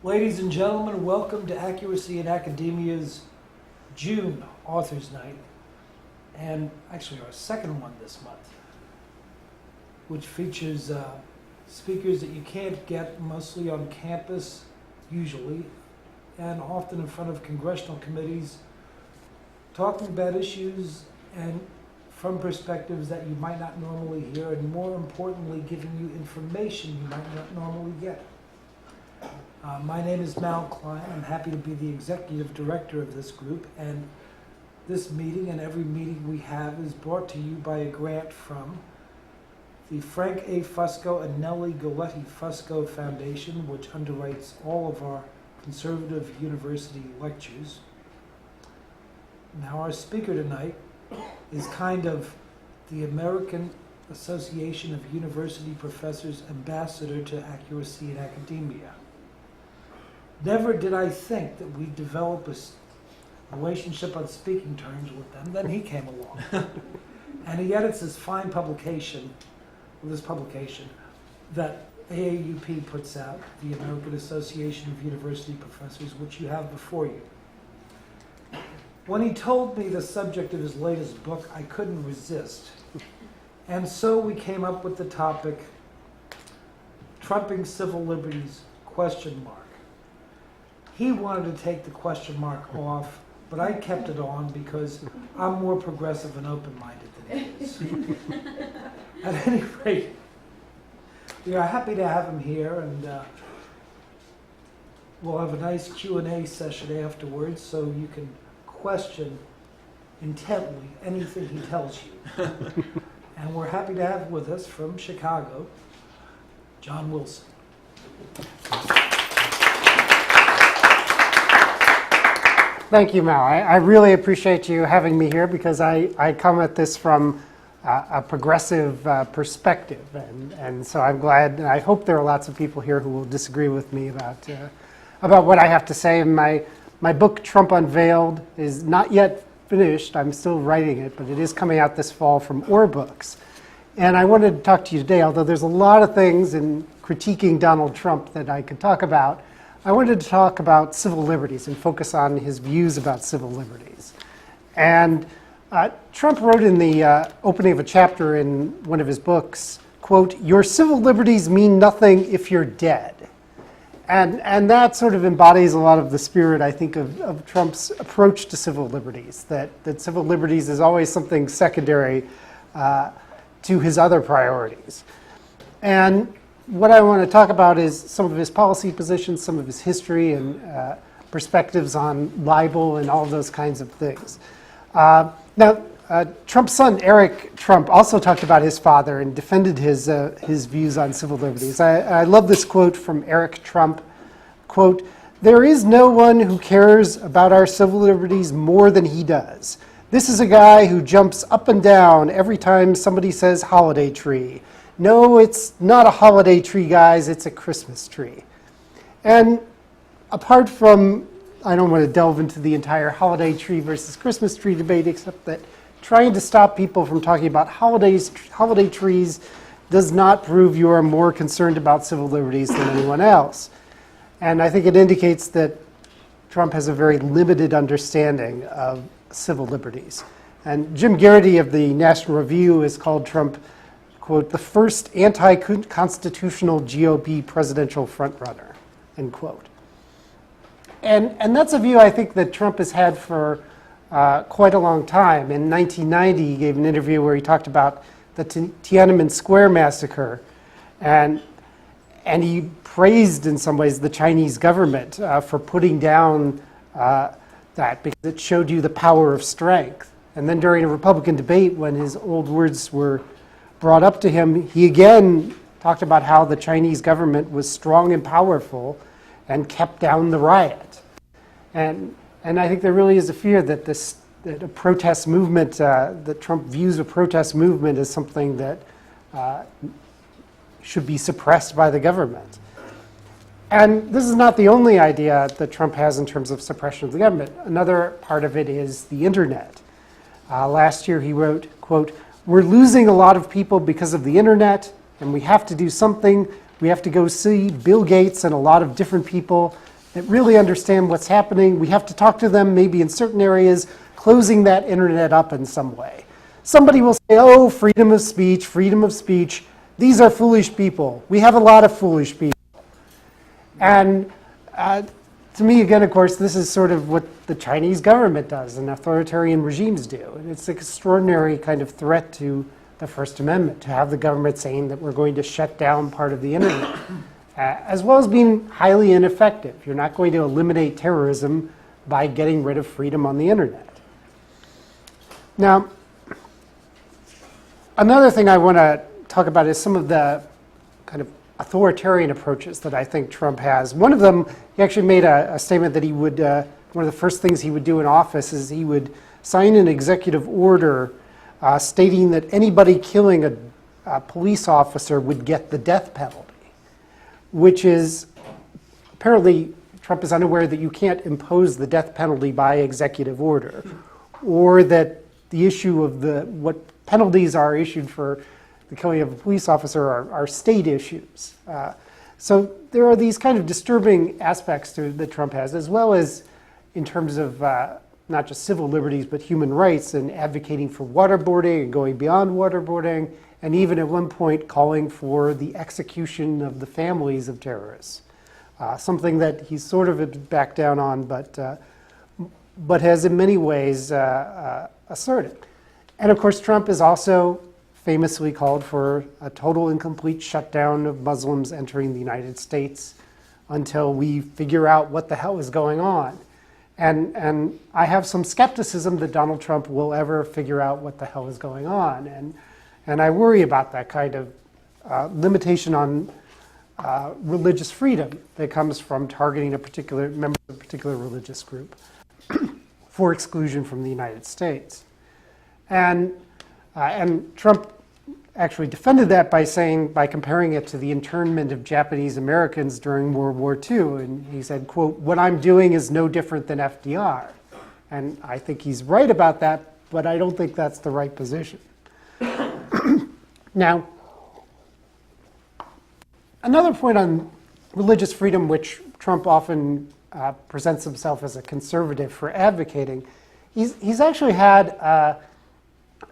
Ladies and gentlemen, welcome to Accuracy in Academia's June Authors Night, and actually our second one this month, which features speakers that you can't get mostly on campus, usually, and often in front of congressional committees, talking about issues and from perspectives that you might not normally hear, and more importantly, giving you information you might not normally get. My name is Mal Klein. I'm happy to be the executive director of this group, and this meeting and every meeting we have is brought to you by a grant from the Frank A. Fusco and Nellie Goletti Fusco Foundation, which underwrites all of our conservative university lectures. Now, our speaker tonight is kind of the American Association of University Professors ambassador to Accuracy in Academia. Never did I think that we'd develop a relationship on speaking terms with them. Then he came along. And he edits this fine publication, that AAUP puts out, the American Association of University Professors, which you have before you. When he told me the subject of his latest book, I couldn't resist. And so we came up with the topic, Trumping Civil Liberties, ? He wanted to take the question mark off, but I kept it on because I'm more progressive and open-minded than he is. At any rate, we are happy to have him here, and we'll have a nice Q&A session afterwards, so you can question intently anything he tells you. And we're happy to have with us from Chicago, John Wilson. Thank you, Mal. I really appreciate you having me here because I come at this from a progressive perspective. And so I'm glad, and I hope there are lots of people here who will disagree with me about what I have to say. My book, Trump Unveiled, is not yet finished. I'm still writing it, but it is coming out this fall from Or Books. And I wanted to talk to you today, although there's a lot of things in critiquing Donald Trump that I could talk about. I wanted to talk about civil liberties and focus on his views about civil liberties. And Trump wrote in the opening of a chapter in one of his books, quote, "Your civil liberties mean nothing if you're dead." And that sort of embodies a lot of the spirit, I think, of Trump's approach to civil liberties, that civil liberties is always something secondary to his other priorities. And what I want to talk about is some of his policy positions, some of his history, and perspectives on libel and all of those kinds of things. Now, Trump's son, Eric Trump, also talked about his father and defended his views on civil liberties. I love this quote from Eric Trump, quote, "There is no one who cares about our civil liberties more than he does. This is a guy who jumps up and down every time somebody says holiday tree. No, it's not a holiday tree, guys, it's a Christmas tree." And apart from, I don't want to delve into the entire holiday tree versus Christmas tree debate, except that trying to stop people from talking about holiday trees does not prove you are more concerned about civil liberties than anyone else. And I think it indicates that Trump has a very limited understanding of civil liberties. And Jim Garrity of the National Review has called Trump, quote, "the first anti-constitutional GOP presidential frontrunner," end quote. And that's a view I think that Trump has had for quite a long time. In 1990, he gave an interview where he talked about the Tiananmen Square massacre, and he praised in some ways the Chinese government for putting down that because it showed you the power of strength. And then during a Republican debate, when his old words were brought up to him, he again talked about how the Chinese government was strong and powerful and kept down the riot. And I think there really is a fear that a protest movement, that Trump views a protest movement as something that should be suppressed by the government. And this is not the only idea that Trump has in terms of suppression of the government. Another part of it is the internet. Last year he wrote, quote, "We're losing a lot of people because of the internet, and we have to do something. We have to go see Bill Gates and a lot of different people that really understand what's happening. We have to talk to them maybe in certain areas, closing that internet up in some way. Somebody will say, oh, freedom of speech, freedom of speech. These are foolish people. We have a lot of foolish people. And to me, again, of course, this is sort of what the Chinese government does and authoritarian regimes do. And it's an extraordinary kind of threat to the First Amendment, to have the government saying that we're going to shut down part of the internet, as well as being highly ineffective. You're not going to eliminate terrorism by getting rid of freedom on the internet. Now, another thing I want to talk about is some of the kind of authoritarian approaches that I think Trump has. One of them, he actually made a statement that he would, one of the first things he would do in office is he would sign an executive order stating that anybody killing a police officer would get the death penalty, which is, apparently Trump is unaware that you can't impose the death penalty by executive order, or that the issue of what penalties are issued for the killing of a police officer are state issues. So there are these kind of disturbing aspects that Trump has, as well as in terms of not just civil liberties, but human rights, and advocating for waterboarding and going beyond waterboarding, and even at one point calling for the execution of the families of terrorists. Something that he's sort of backed down on, but has in many ways asserted. And of course, Trump is also famously called for a total and complete shutdown of Muslims entering the United States until we figure out what the hell is going on. And I have some skepticism that Donald Trump will ever figure out what the hell is going on. And I worry about that kind of limitation on religious freedom that comes from targeting a particular member of a particular religious group for exclusion from the United States. And Trump actually defended that by comparing it to the internment of Japanese Americans during World War II. And he said, quote, "What I'm doing is no different than FDR." And I think he's right about that, but I don't think that's the right position. Now, another point on religious freedom, which Trump often presents himself as a conservative for advocating, he's actually had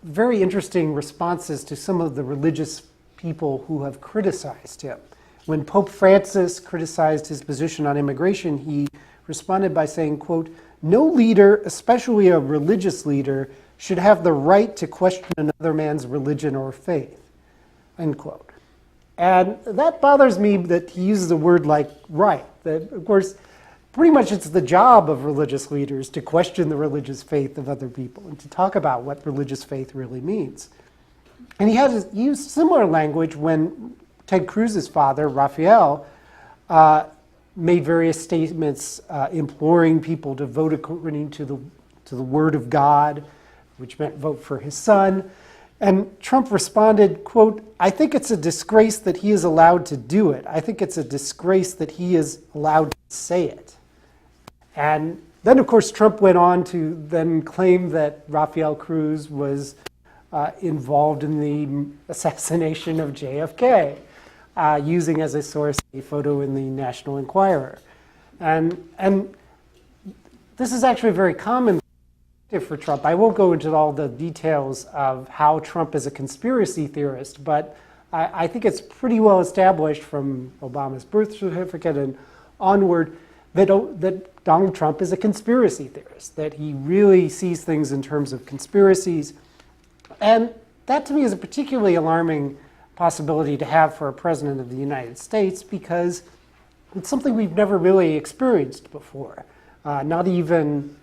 very interesting responses to some of the religious people who have criticized him. When Pope Francis criticized his position on immigration, he responded by saying, quote, "No leader, especially a religious leader, should have the right to question another man's religion or faith," end quote. And that bothers me that he uses a word like right. That, of course, pretty much it's the job of religious leaders to question the religious faith of other people and to talk about what religious faith really means. And he used similar language when Ted Cruz's father, Rafael, made various statements imploring people to vote according to the word of God, which meant vote for his son. And Trump responded, quote, "I think it's a disgrace that he is allowed to do it. I think it's a disgrace that he is allowed to say it." And then, of course, Trump went on to then claim that Rafael Cruz was involved in the assassination of JFK, using as a source a photo in the National Enquirer. And this is actually very common for Trump. I won't go into all the details of how Trump is a conspiracy theorist, but I think it's pretty well established from Obama's birth certificate and onward that Donald Trump is a conspiracy theorist, that he really sees things in terms of conspiracies. And that to me is a particularly alarming possibility to have for a president of the United States, because it's something we've never really experienced before. Not even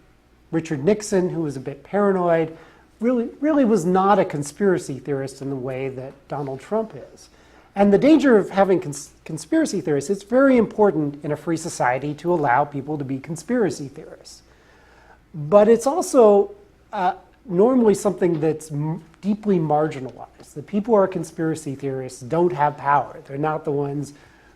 Richard Nixon, who was a bit paranoid, really was not a conspiracy theorist in the way that Donald Trump is. And the danger of having conspiracy theorists, it's very important in a free society to allow people to be conspiracy theorists. But it's also normally something that's deeply marginalized. The people who are conspiracy theorists don't have power. They're not the ones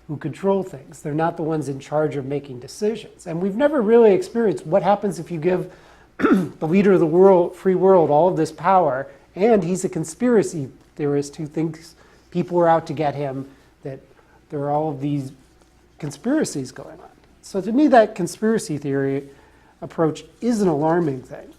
who control things. They're not the ones in charge of making decisions. And we've never really experienced what happens if you give the leader of the free world all of this power, and he's a conspiracy theorist who thinks people are out to get him, that there are all of these conspiracies going on. So to me, that conspiracy theory approach is an alarming thing.